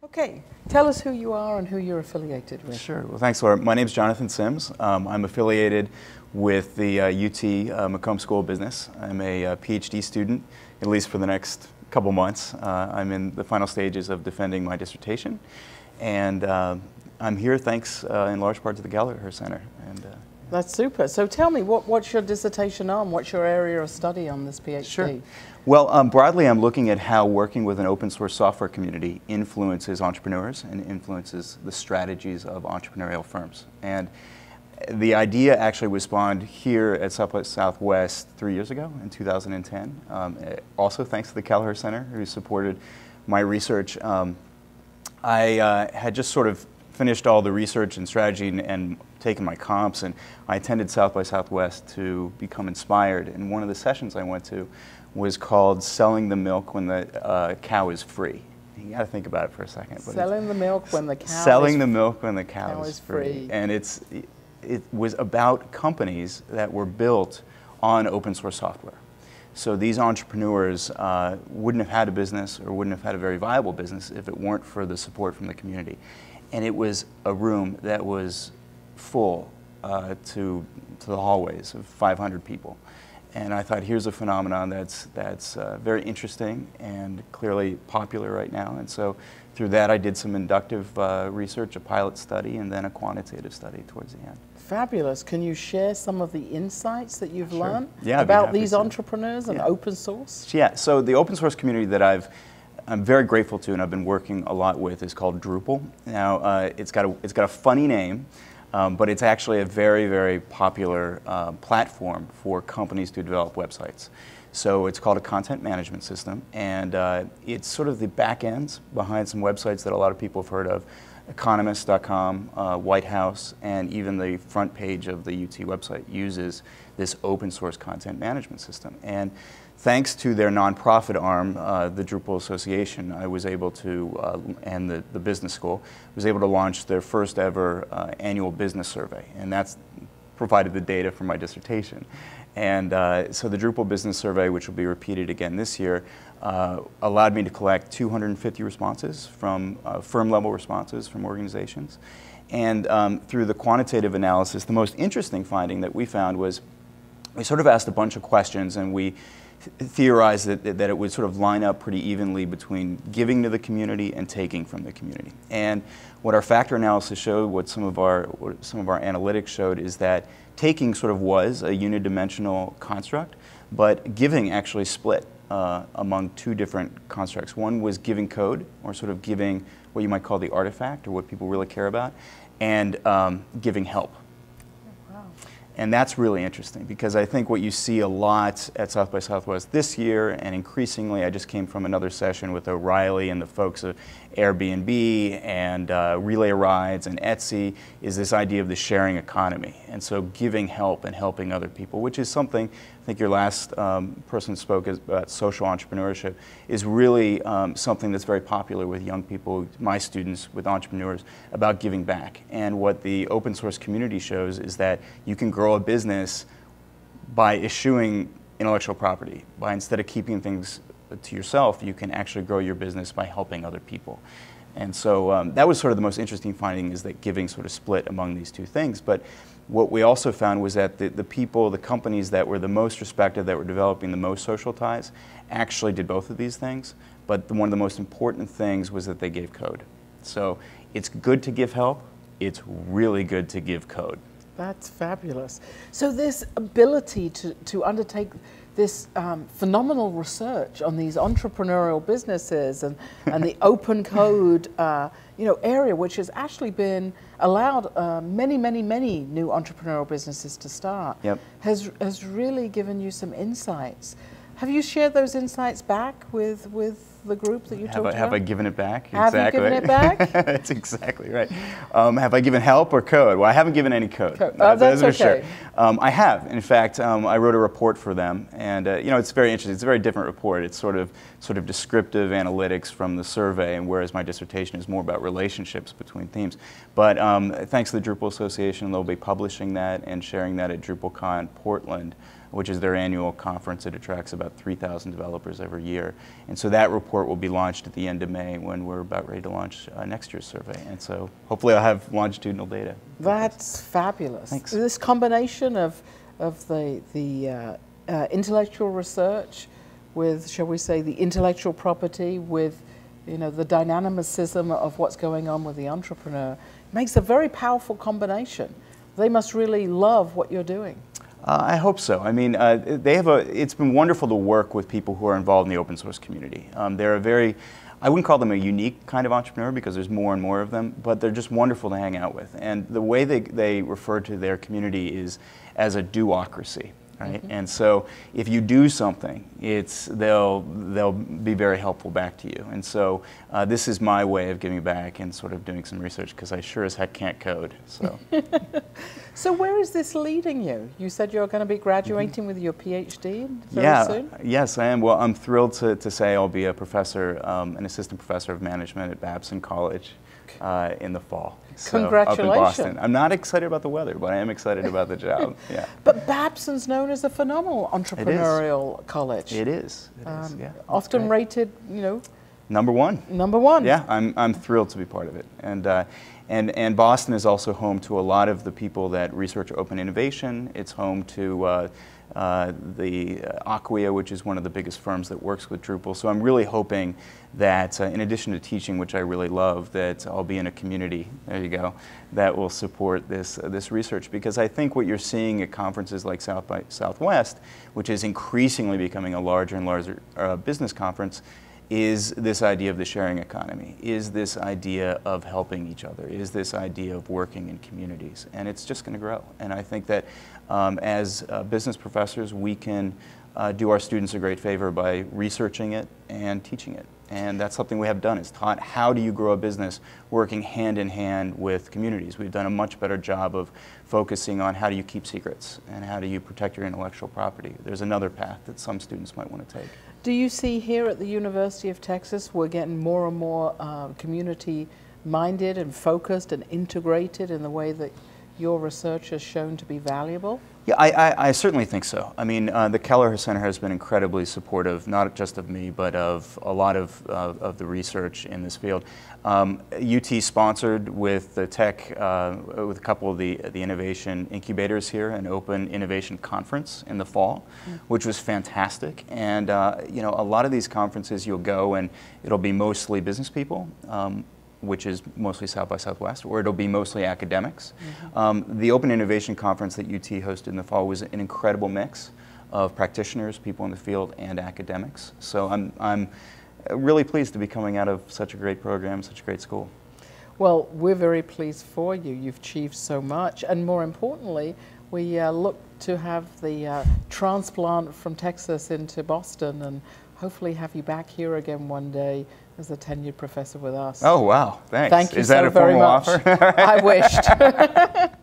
Okay, tell us who you are and who you're affiliated with. Sure. Well, thanks, Laura. My name is Jonathan Sims. I'm affiliated with the UT Macomb School of Business. I'm a PhD student, at least for the next couple months. I'm in the final stages of defending my dissertation, and I'm here thanks in large part to the Gallagher Center. And that's super. So tell me, what's your dissertation on? What's your area of study on this PhD? Sure. Well, broadly, I'm looking at how working with an open source software community influences entrepreneurs and influences the strategies of entrepreneurial firms. And the idea actually was spawned here at South by Southwest 3 years ago in 2010. Also thanks to the Gallagher Center, who supported my research. I had just sort of finished all the research and strategy and taken my comps, and I attended South by Southwest to become inspired. And one of the sessions I went to was called Selling the Milk When the Cow is Free. You got to think about it for a second. Selling the milk when the cow Selling the milk when the cow is free. And it was about companies that were built on open source software. So these entrepreneurs wouldn't have had a business or wouldn't have had a very viable business if it weren't for the support from the community. And it was a room that was full to the hallways of 500 people. And I thought, here's a phenomenon that's very interesting and clearly popular right now. And so through that, I did some inductive research, a pilot study, and then a quantitative study towards the end. Fabulous. Can you share some of the insights that you've learned Yeah, about these entrepreneurs and open source? Yeah, so the open source community that I'm very grateful to and I've been working a lot with is called Drupal. Now, it's got a funny name. But it's actually a very, very popular platform for companies to develop websites. So it's called a content management system, and it's sort of the back ends behind some websites that a lot of people have heard of. Economist.com, White House, and even the front page of the UT website uses this open source content management system. And thanks to their nonprofit arm, the Drupal Association, I was able to, and the business school, was able to launch their first ever annual business survey. And that's provided the data for my dissertation. And so the Drupal Business Survey, which will be repeated again this year, allowed me to collect 250 responses from firm-level responses from organizations. And through the quantitative analysis, the most interesting finding that we found was we sort of asked a bunch of questions, and we theorized that it would sort of line up pretty evenly between giving to the community and taking from the community. And what our factor analysis showed, what some of our analytics showed, is that taking sort of was a unidimensional construct, but giving actually split among two different constructs. One was giving code, or sort of giving what you might call the artifact, or what people really care about, and giving help. And that's really interesting, because I think what you see a lot at South by Southwest this year, and increasingly, I just came from another session with O'Reilly and the folks of Airbnb and Relay Rides and Etsy, is this idea of the sharing economy. And so giving help and helping other people, which is something, I think your last person spoke about social entrepreneurship, is really something that's very popular with young people, my students, with entrepreneurs, about giving back. And what the open source community shows is that you can grow a business by issuing intellectual property. By, instead of keeping things to yourself, you can actually grow your business by helping other people. And so that was sort of the most interesting finding, is that giving sort of split among these two things. But what we also found was that the people, the companies that were the most respected, that were developing the most social ties, actually did both of these things. But one of the most important things was that they gave code. So it's good to give help. It's really good to give code. That's fabulous. So this ability to undertake this phenomenal research on these entrepreneurial businesses and the open code area, which has actually been allowed many new entrepreneurial businesses to start, has really given you some insights. Have you shared those insights back with the group that you talked about? Have I given it back? Have you given it back? That's exactly right. Have I given help or code? Well, I haven't given any code. That's okay. Sure. I have. In fact, I wrote a report for them, and it's very interesting. It's a very different report. It's sort of descriptive analytics from the survey, and whereas my dissertation is more about relationships between themes. But thanks to the Drupal Association, they'll be publishing that and sharing that at DrupalCon Portland which is their annual conference. It attracts about 3,000 developers every year. And so that report will be launched at the end of May when we're about ready to launch next year's survey. And so hopefully I'll have longitudinal data. That's fabulous. Thanks. This combination of the intellectual research with, shall we say, the intellectual property with, you know, the dynamicism of what's going on with the entrepreneur makes a very powerful combination. They must really love what you're doing. I hope so. I mean, it's been wonderful to work with people who are involved in the open source community. They're a very, I wouldn't call them a unique kind of entrepreneur because there's more and more of them, but they're just wonderful to hang out with. And the way they refer to their community is as a do-ocracy. Right? Mm-hmm. And so if you do something, they'll be very helpful back to you. And so this is my way of giving back and sort of doing some research because I sure as heck can't code. So. So where is this leading you? You said you're going to be graduating with your PhD very soon? Yes, I am. Well, I'm thrilled to say I'll be a professor, an assistant professor of management at Babson College in the fall. So, congratulations. Up in Boston. I'm not excited about the weather, but I am excited about the job. Yeah. But Babson's known as a phenomenal entrepreneurial college. It is. Yeah. Often rated, you know, number one. Number one. Yeah, I'm thrilled to be part of it. And Boston is also home to a lot of the people that research open innovation. It's home to the Acquia, which is one of the biggest firms that works with Drupal. So I'm really hoping that in addition to teaching, which I really love, that I'll be in a community, there you go, that will support this research. Because I think what you're seeing at conferences like South by Southwest, which is increasingly becoming a larger and larger business conference, is this idea of the sharing economy, is this idea of helping each other, is this idea of working in communities, and it's just going to grow. And I think that as business professors, we can do our students a great favor by researching it and teaching it. And that's something we have done, is taught how do you grow a business working hand in hand with communities. We've done a much better job of focusing on how do you keep secrets and how do you protect your intellectual property. There's another path that some students might want to take. Do you see here at the University of Texas, we're getting more and more community-minded and focused and integrated in the way that your research has shown to be valuable? Yeah, I certainly think so. I mean, the Keller Center has been incredibly supportive, not just of me, but of a lot of the research in this field. UT sponsored with the tech, with a couple of the innovation incubators here, an open innovation conference in the fall, which was fantastic. And you know, a lot of these conferences you'll go and it'll be mostly business people, which is mostly South by Southwest, or it'll be mostly academics. The Open Innovation Conference that UT hosted in the fall was an incredible mix of practitioners, people in the field, and academics. So I'm really pleased to be coming out of such a great program, such a great school. Well, we're very pleased for you. You've achieved so much, and more importantly, we look to have the transplant from Texas into Boston and hopefully have you back here again one day as a tenured professor with us. Oh, wow. Thanks. Thank you Is that so a formal very much. offer? I wished.